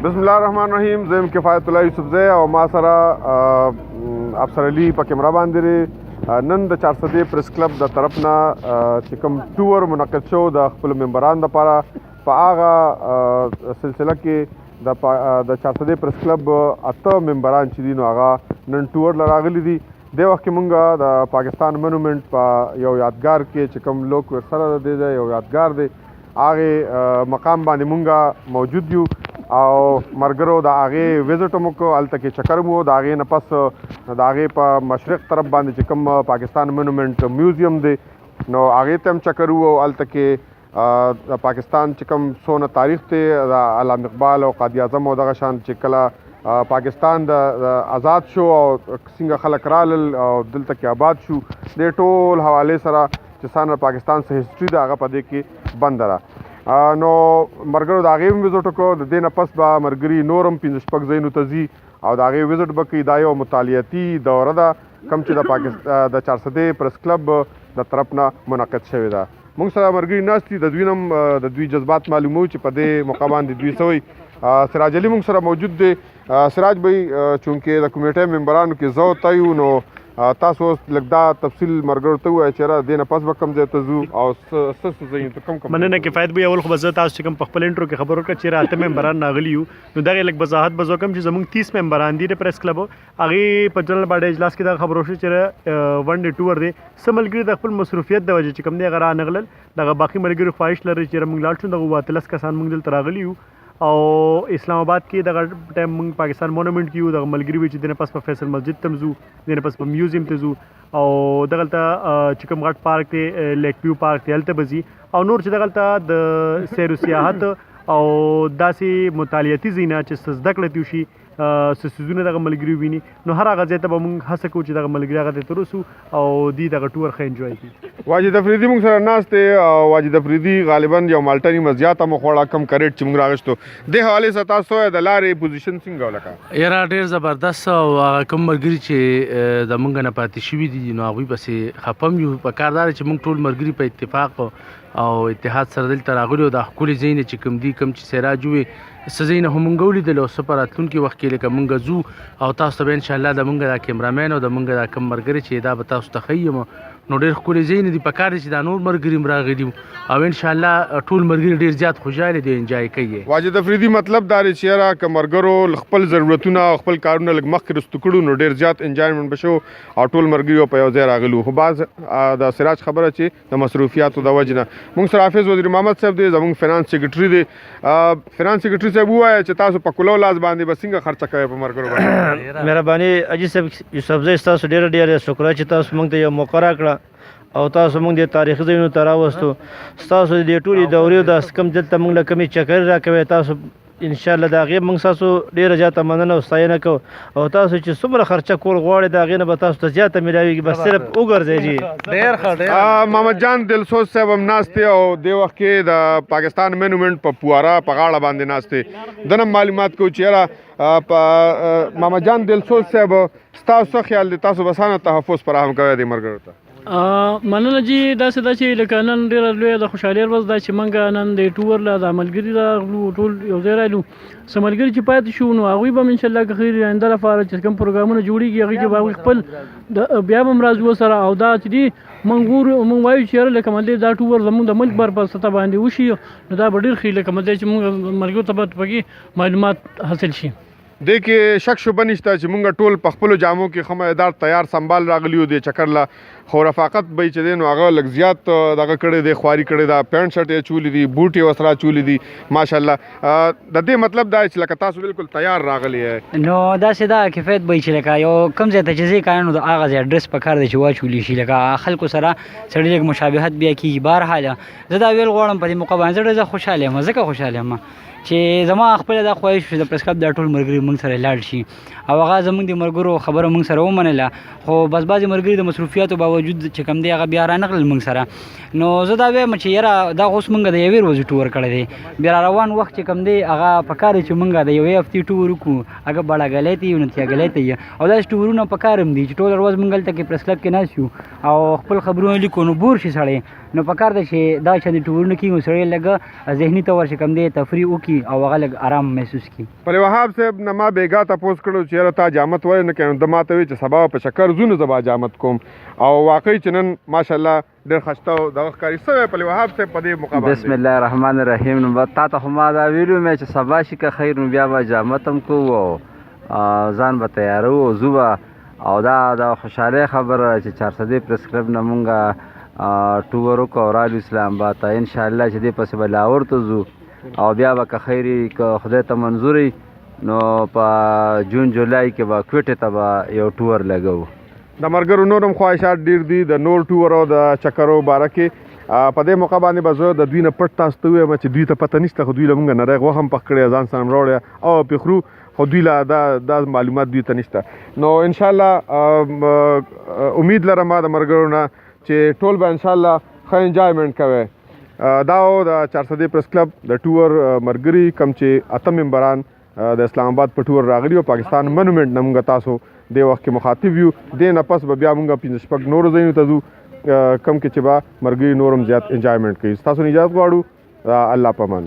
بسم الله الرحمن الرحیم. زه یم کفایت الله یوسفزی او ما سره افسر علي په کیمره باندې نن د 400 پریس کلب د طرف نه چې کوم ټور منعقد شو د خپل ممبرانو لپاره په هغه سلسله کې د 400 پریس کلب 8 ممبران چې دي نو هغه نن ټور راغلي دي. د وخت کې مونږ د پاکستان مونومنت په یو یادګار کې چې کوم لوک ورسره دی یو یادګار دی هغه مقام باندې مونږ موجود یو او مرګرو د هغې وزټ مو کو هلته کې چکر مو د هغې نه پس د هغې په مشرق طرف باندې چې کوم پاکستان مونومنت میوزیم دی نو هغې ته هم چکر وو. هلته کې د پاکستان چې کوم څونه تاریخ دی د علامه اقبال او قائد اعظم او دغه شان چې کله پاکستان د آزاد شو او څنګه خلک رالل او دلته کې آباد شو د ټول حوالې سره چې څنګه پاکستان سره هسټري ده هغه په دې کې بند ده. نو مرګرو د هغې هم وزټ وکړو. د دې نه پس به ملګري نور هم 5-6 ځایونو ته ځي او د هغې وزټ به کوي. دا یو مطالعاتي دوره ده کوم چې د 400 پریس کلب د طرف نه منعقد شوې ده. موږ سره ملګري ناست دي د دوی هم د دوی جذبات معلوموي چې په دې موقع باندې دوی څه وایي. سراج علي موږ سره موجود دی. سراج بھائی چونکې د کمیټې ممبرانو کې زه او ته یو نو تاسو اوس لږ دا تفصیل مرګرو ته ووایه چې یاره دې نه پس به کوم ځای ته ځو او څه ځایونو ته کوم مننه کفایت بھائی. اول خو به زه تاسو چې کوم په خپل انټرو کې خبر ورکړه چې 8 ممبران راغلي یو نو دغې لږ وضاحت به وکړم چې زموږ 30 ممبران دي د پریس کلب هغې په جنرال باډي اجلاس کې دا خبر وشو چې ون ډے ټور دی. څه ملګري د خپل مصروفیت د وجې چې کوم دی هغه رانغلل دغه باقي ملګري خواهش لري چې موږ لاړ شو دغه 13 کسان موږ دلته راغلي یو او اسلام آباد کې دغه ټایم موږ پاکستان مونومنت کې یو دغه ملګري وي چې دنه پس په فیصل مسجد ته ځو دنه پس په میوزیم ته ځو او دغلته چې کوم غټ پارک دی لیک ویو پارک دی هلته به ځي او نور چې دغلته د سیر و سیاحت او داسې مطالعاتي ځایونه چې څه زده کړه ترې وشي څه څیزونه دغه ملګري وویني نو هر هغه ځای ته به موږ هڅه کوو چې دغه ملګري هغه ځای ته رسو او دوی دغه ټور ښه انجوای کړي. واجد افریدي موږ سره ناست دی او واجد افریدي غالبا یو مالټه نیمه زیاته مو خوړه کم کریټ چې موږ راغشتو دې حوالې سره تاسو د لارې پوزیشن څنګه ولکه یاره ډېر زبردست او کوم ملګري چې د موږ نه پاتې شوي دي نو هغوی پسې خفه هم یو. په کار دا چې موږ ټول ملګري په اتفاق او اتحاد سره دلته راغلي او دا ښکلي ځایونه چې کوم دي کوم چې سراج ووې څه ځایونه خو موږ ولیدل او څه په راتلونکي وخت کې لکه موږ ځو او تاسو ته به انشاءالله د موږ دا کیمرامین او د موږ دا کوم ملګري چې دا به تاسو ته ښیم نو ډېر ښکلي ځایونه دي. په کار دی چې دا نور ملګري هم راغلي او انشاءالله ټول ملګري ډېر زیات خوشحاله دي انجوای کوي. واجد افریدي مطلب دا دی چې یاره که ملګرو خپل ضرورتونه او خپل کارونه لږ مخکې رستو کړو نو ډېر زیات انجوایمنټ به شو او ټول ملګري په یو ځای راغلو. خو بعض د سراج خبره چې د مصروفیاتو د وجې نه موږ سره حافظ وزیر محمد صاحب دی زموږ فینانس سیکرټري دی. فینانس سیکرټري صاحب ووایه چې تاسو په کلو لاس باندې به څنګه خرچه کوئ په ملګرو باندې. مهرباني حاجي صاحب یوسفزی ستاسو ډېره ډېره شکر چې تاسو موږ ته یو موقع راکړه او تاسو موږ د تاریخي ځایونو ته راوستو. ستاسو د دې ټولې دورې د کم دلته موږ له کمې چکرې راکوئ تاسو انشاءالله د هغې موږ ستاسو ډېره زیاته مننه او ستاینه کوو او تاسو چې څومره خرچه کول غواړئ د هغې نه به تاسو ته زیاته میلاویږي بس صرف وګرځئ جي. ډېر ښه محمد جان دلسوز صاحب هم ناست دی او دې وخت کې د پاکستان مونومنت په پواره په غاړه باندې ناست دی. دنه معلومات کوو چې یاره محمد جان دلسوز صاحب ستاسو څه خیال دی تاسو به څنګه تحفظ فراهم کوئ دې ملګرو ته؟ مننه جی داسې ده چې لکه نن ډېره لویه د خوشحالۍ ورځ ده چې موږ نن د ټور له د ملګري راغلو ټول یو ځای رالو. څه ملګري چې پاتې شو نو هغوی به هم انشاءالله که خیر آینده لپاره چې کوم پروګرامونه جوړېږي هغوی کې به هغوی خپل بیا به هم راځو سره او دا چې دي موږ وایو چې یاره لکه مدې دا ټور زموږ د ملک بر په سطح باندې وشي نو دا به ډېر ښه لکه مدې چې موږ ملګرو ته به پکې معلومات حاصل شي. دې کې شک شبه نشته چې موږ ټول په خپلو جامو کې ښه معیار تیار سنبال راغلي یو د چکر له خو رفاقت به یې چې دی نو هغه لږ زیات دغه کړی دی خواري کړې ده. پینټ شرټ یې چولي دي بوټ یې ورسره چولي دي ماشاءالله. د دې مطلب دا چې لکه تاسو بالکل تیار راغلی یې نو داسې دا کفایت به چې لکه یو کوم ځای ته چې ځې که نو د هغه ځای ډرس پکار دی چې واچولی شي لکه خلکو سره سړی لږ مشابهت بیا کېږي. بهرحاله زه دا ویل غواړم په دې موقع باندې زه ډېر خوشحاله یم ځکه خوشحاله یم چې زما خپله دا خواهش چې د پریس کلب دا ټول ملګري موږ سره لاړ شي او هغه زموږ د ملګرو خبره موږ سره ومنله خو بس بعضې ملګري د مصروفیاتو باوجود چې کوم دی هغه بیا رانغلل موږ سره. نو زه دا وایم چې یاره دا اوس موږ د یوې ورځې ټور کړی دی بیا را روان وخت چې کوم دی هغه پکار دی چې موږ د یوې هفتې ټور وکړو هغه بړه ګلی ته یو نتیا ګلی ته یې او داسې ټورونه پکار هم دي چې ټوله ورځ موږ هلته کې پریس کلب کې ناست یو او خپل خبرونه لیکو نو بور شي سړی نو پکار ده چې دا چې د ټورونه کې سړی لږ ذهني تور چې کم دی تفریح وکړي او هغه لږ آرام محسوس کړي. پلی وهاب صاحب نه ما بیګا تپوس کړو چې یاره تا جامت ولې نه کوې؟ د ما ته وایي چې سبا په چکر ځو نو زه به جامت کوم او واقعي چې نن ماشاءالله ډېر ښایسته او دغه ښکاري. څه وایې پلی وهاب صاحب په دې موقع باندې؟ بسم الله الرحمن الرحیم. نو تا ته خو ما دا ویلو مې چې سبا شي که خیر نو بیا به جامت هم کوو او ځان به تیارو او ځو به او دا د خوشحالۍ خبره چې 400 پریس کلب نه مونږ ټور وکړو او رالو اسلام آباد ته انشاءالله چې دې پسې به لاهور ته ځو او بیا به که خیر وي که خدای ته منظور وي نو په جون جولای کې به کوټې ته به یو ټور لګوو. د ملګرو نور هم خواهشات ډېر دي د نور ټور او د چکرو باره کې. په دې موقع باندې به زه د دوی نه پټ تاسو ته ووایم چې دوی ته پته نشته خو دوی له مونږ نری غوښه هم پخ کړی ځان سره هم راوړی او پې خورو خو دوی له دا معلومات دوی ته نشته. نو انشاءالله امید لرم ما د ملګرو نه چې ټول به انشاءالله ښه انجوایمنټ کوئ. دا و د 400 پریس کلب د ټور ملګري کوم چې 8 ممبران د اسلام آباد په ټور راغلي او پاکستان مونومنټ نه مونږ تاسو دې وخت کې مخاطب یو. دې نه پس به بیا مونږ 5 نورو ځایونو ته ځو کم کې چې به ملګري نور هم زیات انجوایمنټ کوي. ستاسو نه اجازت غواړو. الله په امان.